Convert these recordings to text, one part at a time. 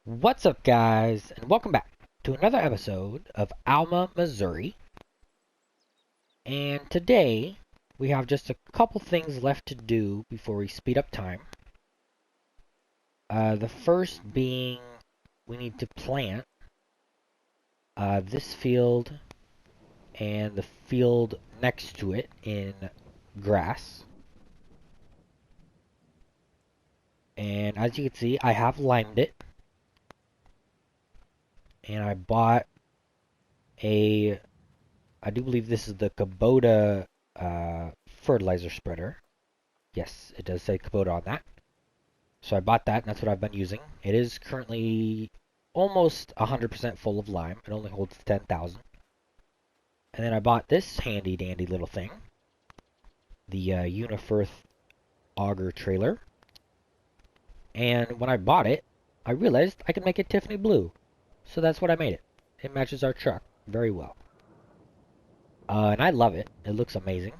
What's up, guys, and welcome back to another episode of Alma, Missouri. And today, we have just a couple things left to do before we speed up time. The first being we need to plant this field and the field next to it in grass. And as you can see, I have limed it. And I bought I do believe this is the Kubota fertilizer spreader. Yes, it does say Kubota on that. So I bought that, and that's what I've been using. It is currently almost 100% full of lime. It only holds 10,000. And then I bought this handy dandy little thing, the Unifirth auger trailer. And when I bought it, I realized I could make it Tiffany blue. So that's what I made it. It matches our truck very well. And I love it. It looks amazing.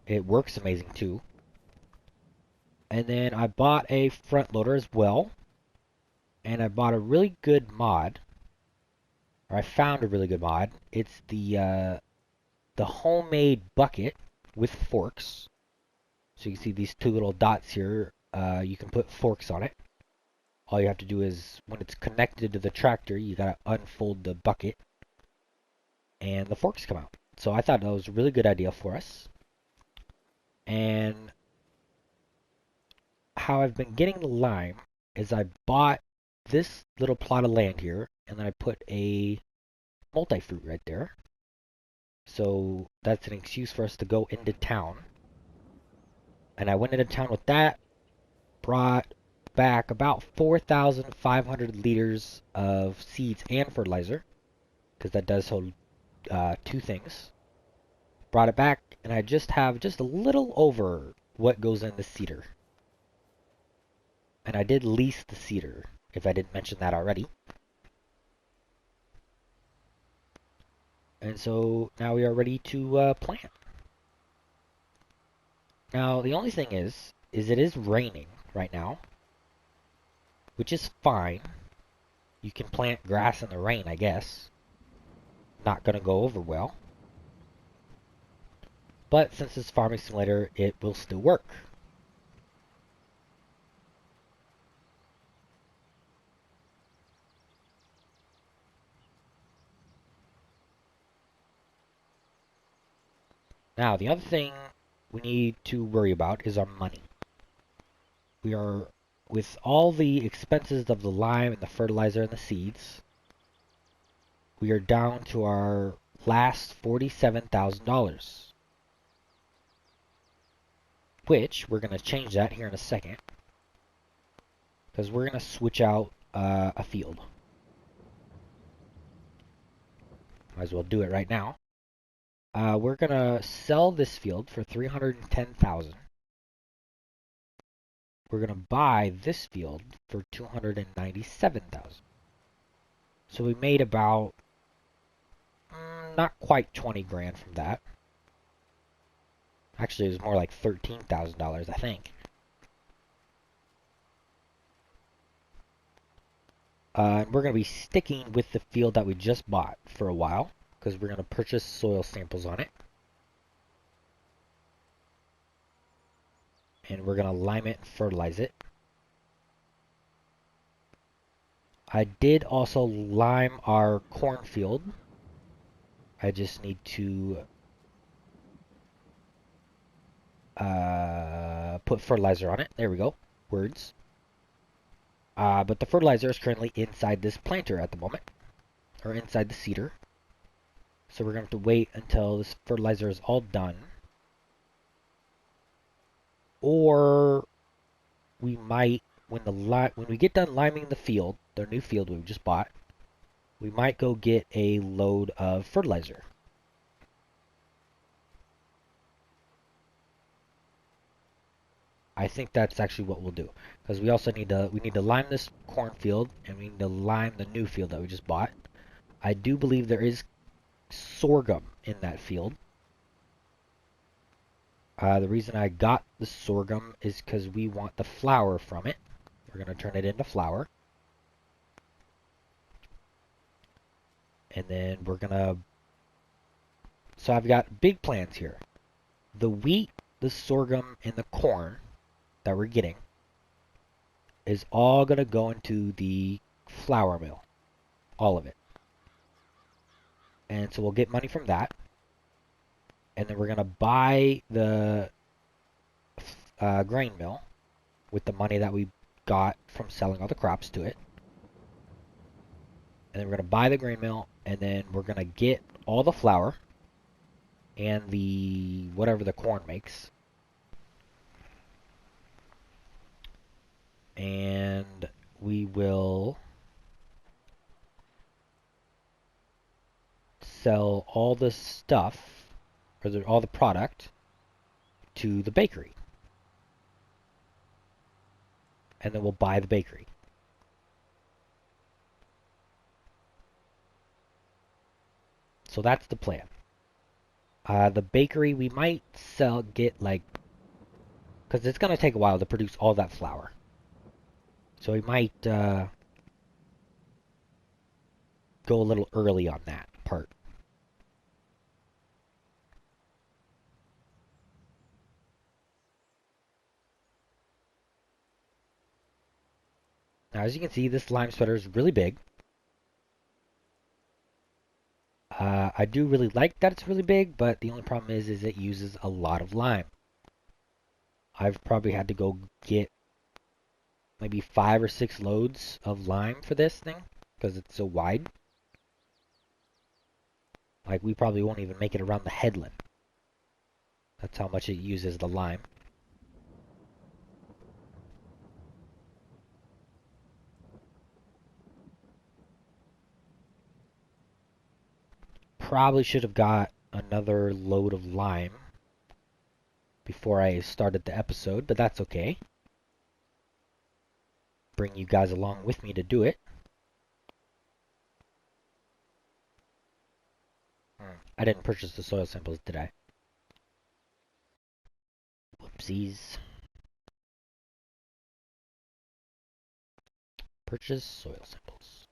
It works amazing too. And then I bought a front loader as well. And I bought a really good mod. Or I found a really good mod. It's the homemade bucket with forks. So you can see these two little dots here. You can put forks on it. All you have to do is, when it's connected to the tractor, you gotta unfold the bucket. And the forks come out. So I thought that was a really good idea for us. And how I've been getting the lime is I bought this little plot of land here, and then I put a multi-fruit right there. So that's an excuse for us to go into town. And I went into town with that, brought back about 4,500 liters of seeds and fertilizer, because that does hold two things. Brought it back, and I just have just a little over what goes in the cedar. And I did lease the cedar, if I didn't mention that already. And so now we are ready to plant. Now the only thing is it is raining right now, which is fine. You can plant grass in the rain, I guess. Not gonna go over well. But since it's Farming Simulator, it will still work. Now, the other thing we need to worry about is our money. We are, with all the expenses of the lime and the fertilizer and the seeds, we are down to our last $47,000. Which, we're going to change that here in a second. Because we're going to switch out a field. Might as well do it right now. We're going to sell this field for $310,000. We're going to buy this field for $297,000. So we made about not quite 20 grand from that. Actually, it was more like $13,000, I think. And we're going to be sticking with the field that we just bought for a while, because we're going to purchase soil samples on it. And we're going to lime it and fertilize it. I did also lime our cornfield. I just need to put fertilizer on it. There we go. Words. But the fertilizer is currently inside this planter at the moment. Or inside the seeder. So we're going to have to wait until this fertilizer is all done. Or we might, when we get done liming the field, the new field we just bought, we might go get a load of fertilizer. I think that's actually what we'll do, because we also need to lime this cornfield, and we need to lime the new field that we just bought. I do believe there is sorghum in that field. The reason I got the sorghum is because we want the flour from it. We're going to turn it into flour. And then we're gonna... So I've got big plans here. The wheat, the sorghum, and the corn that we're getting is all gonna go into the flour mill. All of it. And so we'll get money from that. And then we're gonna buy the grain mill with the money that we got from selling all the crops to it. And then we're going to buy the grain mill, and then we're going to get all the flour and the whatever the corn makes. And we will sell all the stuff, or all the product, to the bakery. And then we'll buy the bakery. So that's the plan. The bakery, we might get like... Because it's going to take a while to produce all that flour. So we might go a little early on that part. Now, as you can see, this lime sweater is really big. I do really like that it's really big, but the only problem is it uses a lot of lime. I've probably had to go get maybe 5 or 6 loads of lime for this thing, because it's so wide. Like, we probably won't even make it around the headland. That's how much it uses the lime. Probably should have got another load of lime before I started the episode, but that's okay. Bring you guys along with me to do it. I didn't purchase the soil samples, did I? Whoopsies. Purchase soil samples.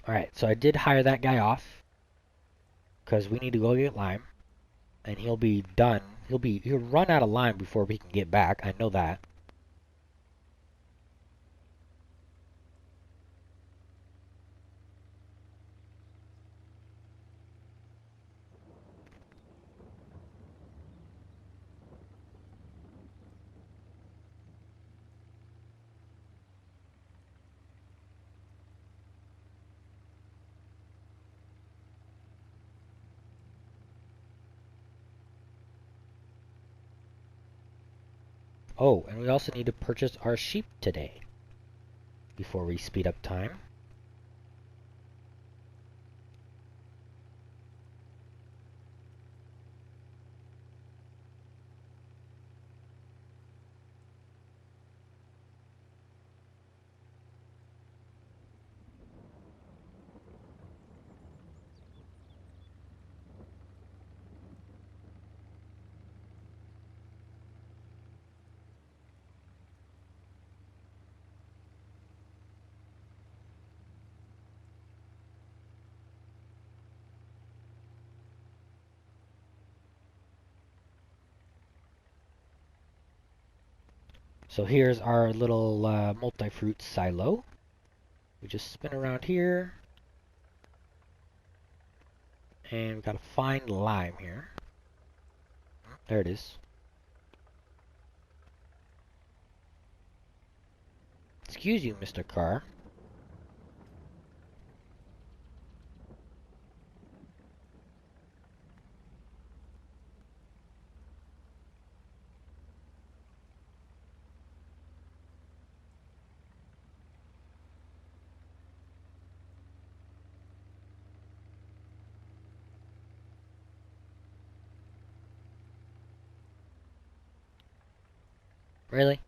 Alright, so I did hire that guy off. Because we need to go get lime. And he'll be done. He'll run out of lime before we can get back. I know that. Oh, and we also need to purchase our sheep today. Before we speed up time. So here's our little multi-fruit silo. We just spin around here. And we gotta find lime here. There it is. Excuse you, Mr. Carr. Really?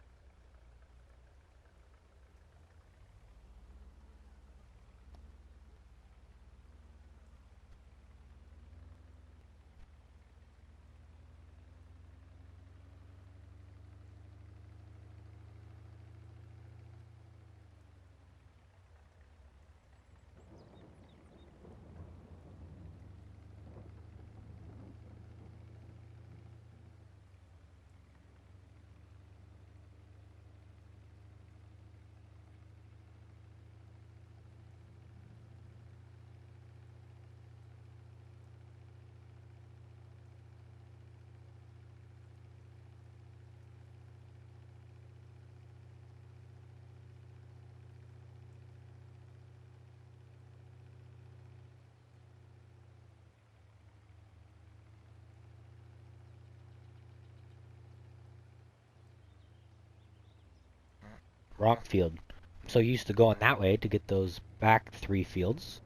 Wrong field. I'm so used to going that way to get those back 3 fields.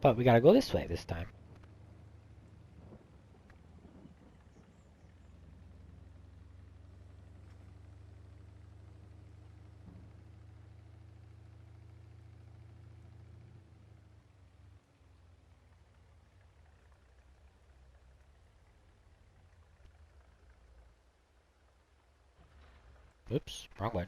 But we gotta go this way this time. Oops, wrong one.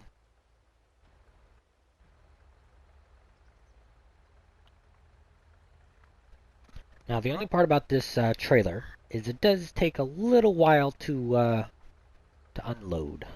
Now the only part about this trailer is it does take a little while to unload.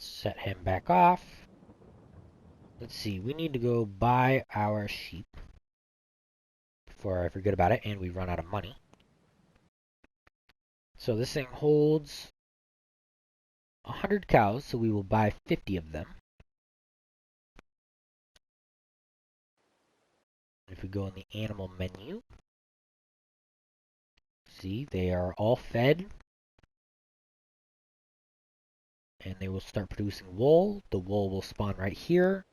Set him back off. Let's see, we need to go buy our sheep before I forget about it and we run out of money. So this thing holds 100 cows, so we will buy 50 of them. If we go in the animal menu, see, they are all fed. And they will start producing wool. The wool will spawn right here.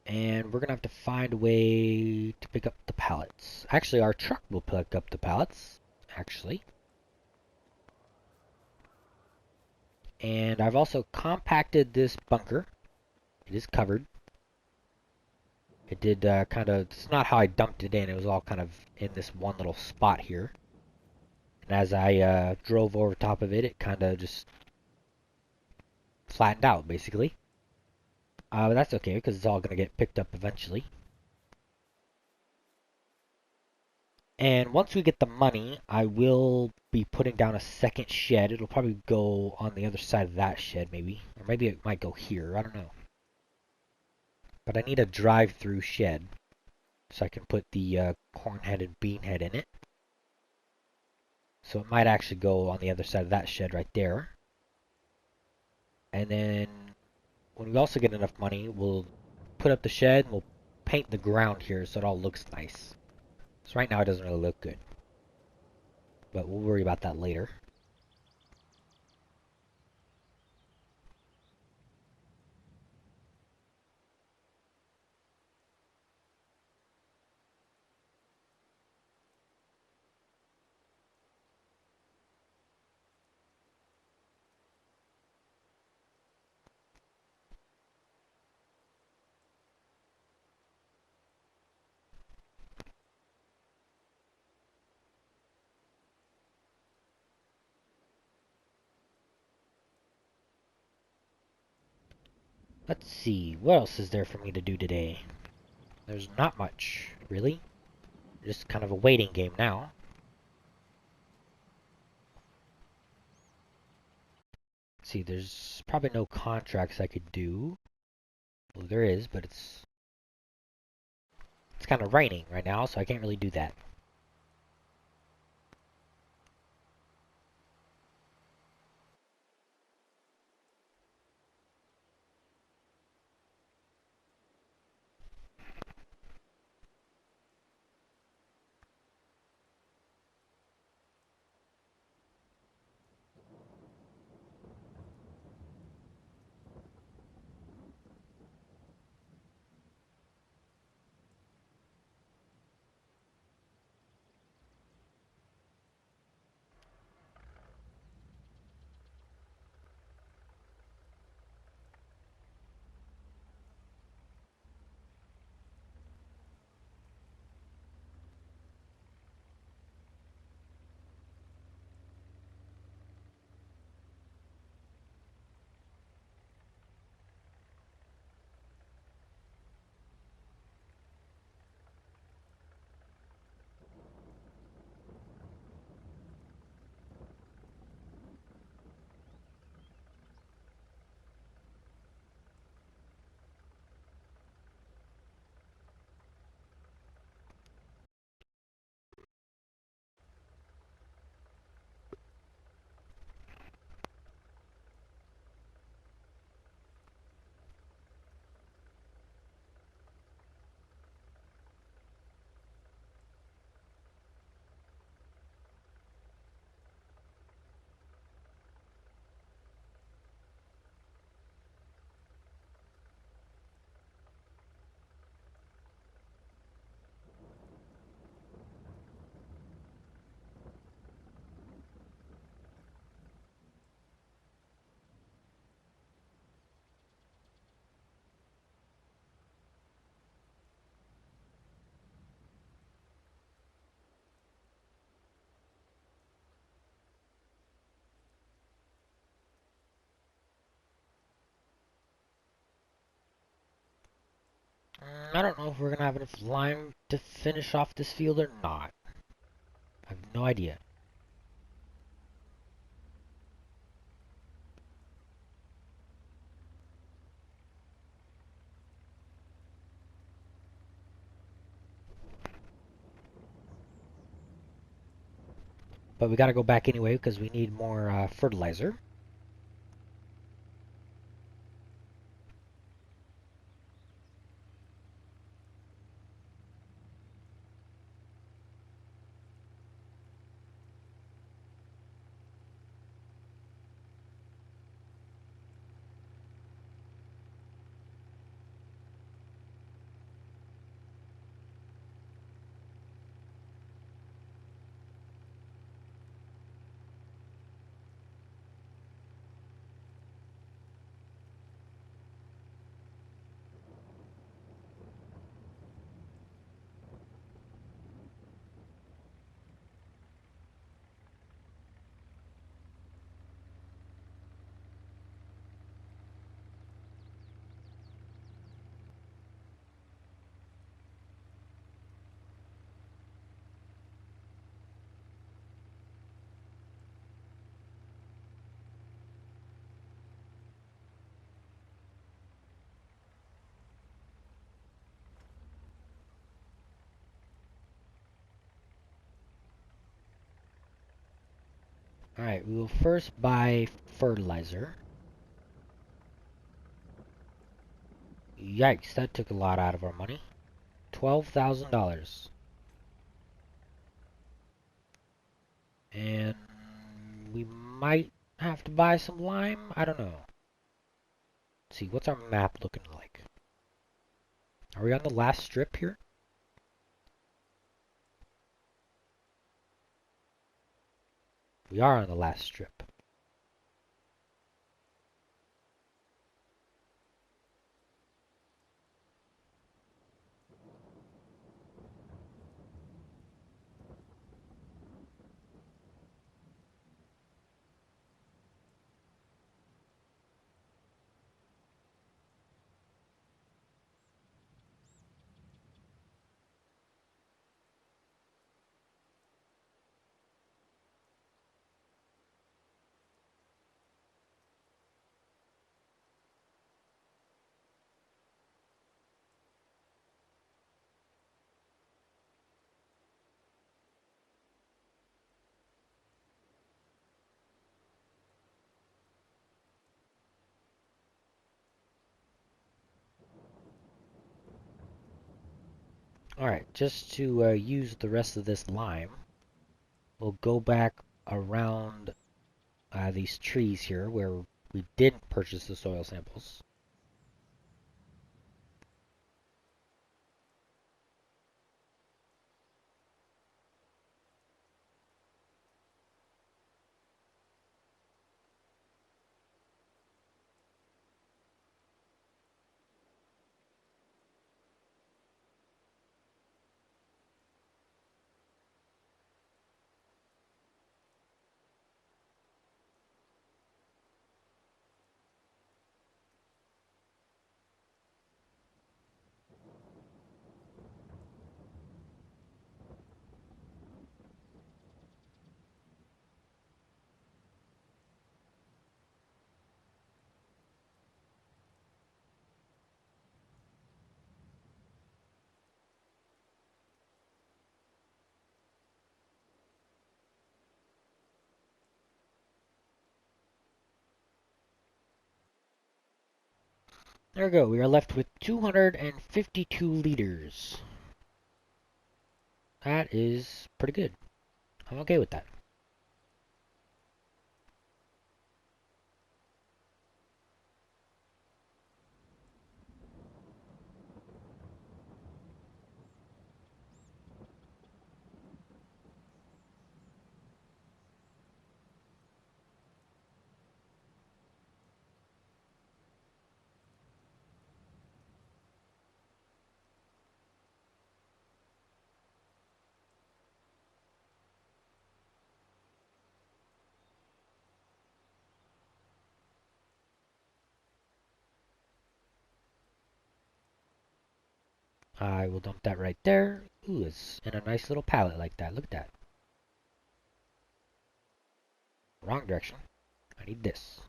And we're going to have to find a way to pick up the pallets. Actually, our truck will pick up the pallets, actually. And I've also compacted this bunker. It is covered. It did kind of, it's not how I dumped it in. It was all kind of in this one little spot here. And as I drove over top of it, it kind of just flattened out, basically. But that's okay, because it's all going to get picked up eventually. And once we get the money, I will be putting down a second shed. It'll probably go on the other side of that shed, maybe. Or maybe it might go here. I don't know. But I need a drive-through shed. So I can put the corn head and bean head in it. So it might actually go on the other side of that shed right there. And then when we also get enough money, we'll put up the shed and we'll paint the ground here so it all looks nice. So right now it doesn't really look good. But we'll worry about that later. Let's see, what else is there for me to do today? There's not much, really. Just kind of a waiting game now. See, there's probably no contracts I could do. Well, there is, but it's kind of raining right now, so I can't really do that. I don't know if we're gonna have enough lime to finish off this field or not. I have no idea. But we gotta go back anyway because we need more fertilizer. Alright, we will first buy fertilizer. Yikes, that took a lot out of our money. $12,000. And we might have to buy some lime? I don't know. Let's see, what's our map looking like? Are we on the last strip here? We are on the last strip. Alright, just to use the rest of this lime, we'll go back around these trees here where we didn't purchase the soil samples. There we go. We are left with 252 liters. That is pretty good. I'm okay with that. I will dump that right there. Ooh, it's in a nice little pallet like that. Look at that. Wrong direction. I need this.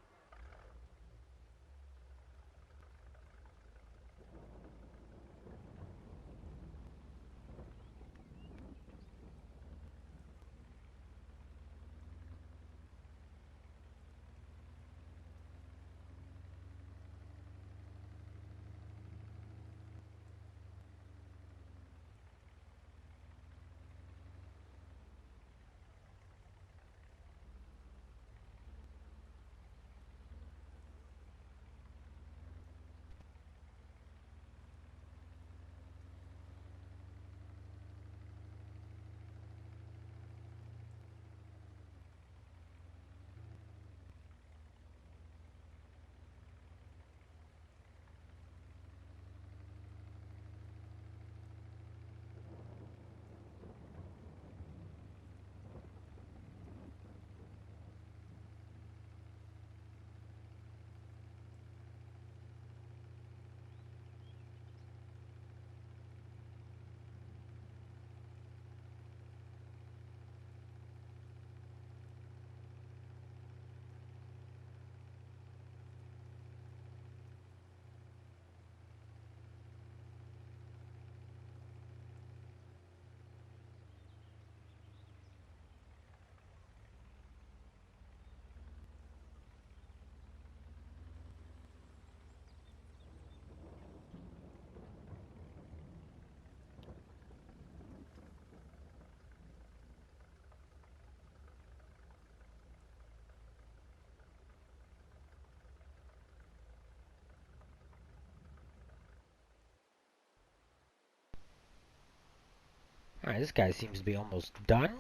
Alright, this guy seems to be almost done.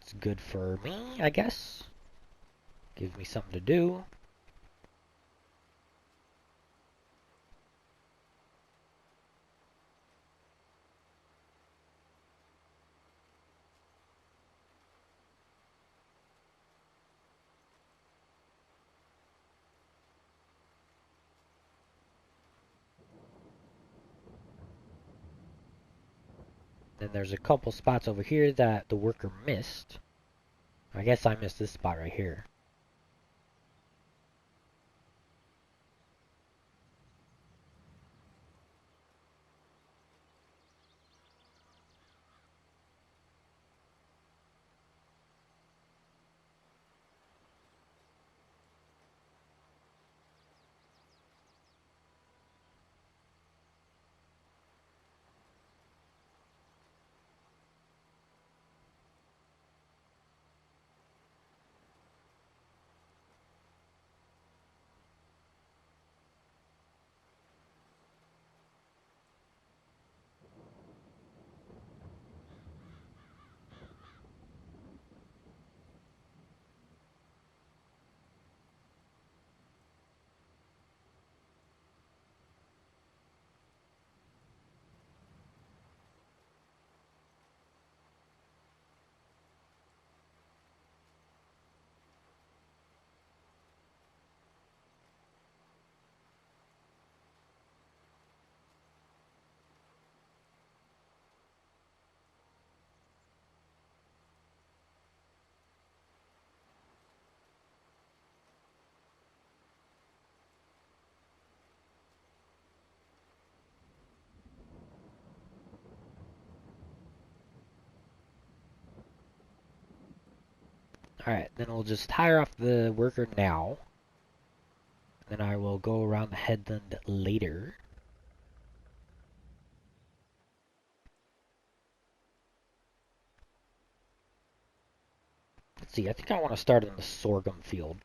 It's good for me, I guess. Gives me something to do. Then there's a couple spots over here that the worker missed. I guess I missed this spot right here. Alright, then we'll just hire off the worker now. Then I will go around the headland later. Let's see, I think I want to start in the sorghum field.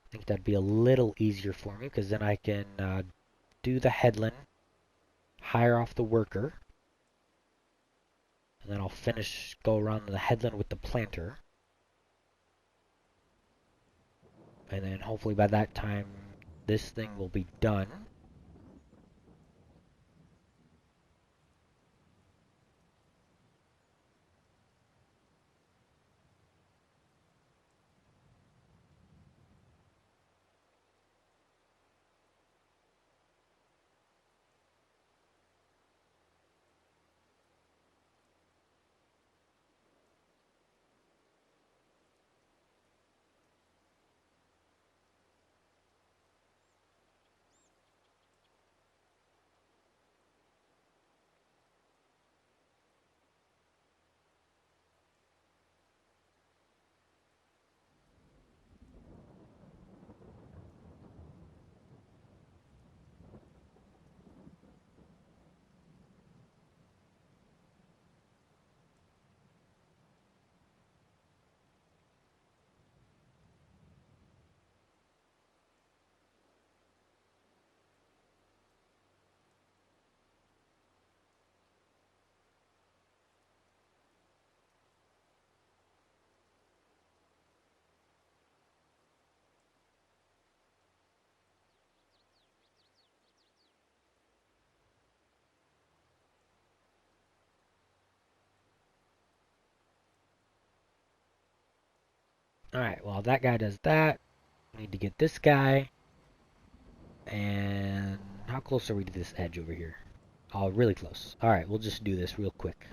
I think that'd be a little easier for me because then I can do the headland, hire off the worker, and then I'll go around the headland with the planter. And then hopefully by that time this thing will be done. Alright, well that guy does that. We need to get this guy. And how close are we to this edge over here? Oh, really close. Alright, we'll just do this real quick.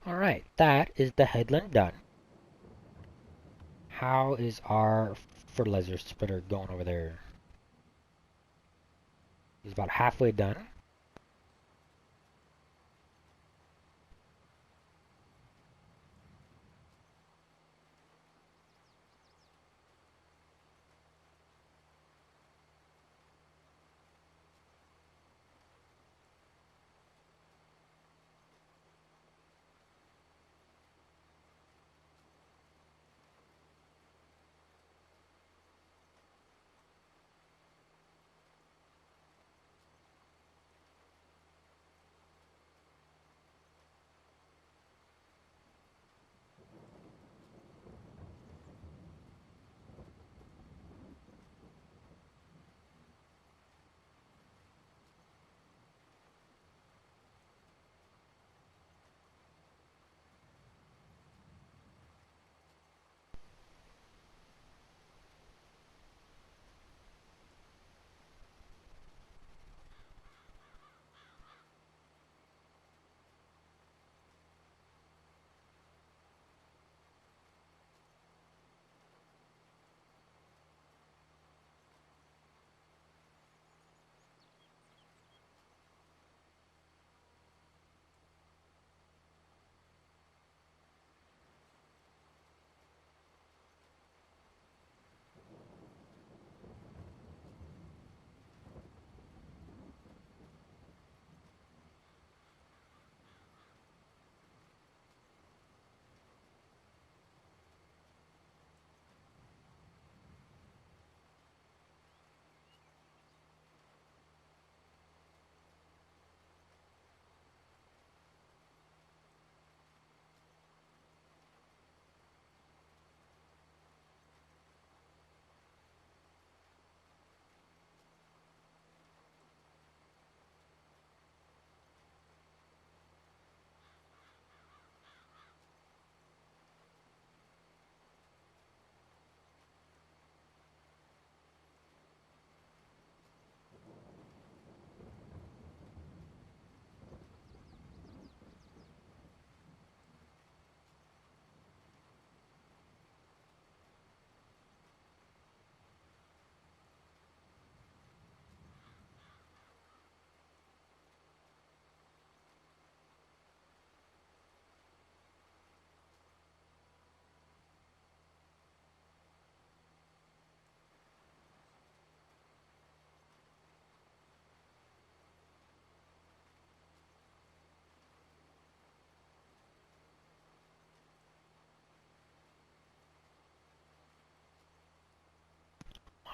Alright, that is the headland done. How is our fertilizer spreader going over there? He's about halfway done.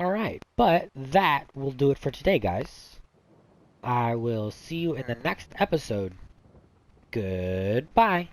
Alright, but that will do it for today, guys. I will see you in the next episode. Goodbye.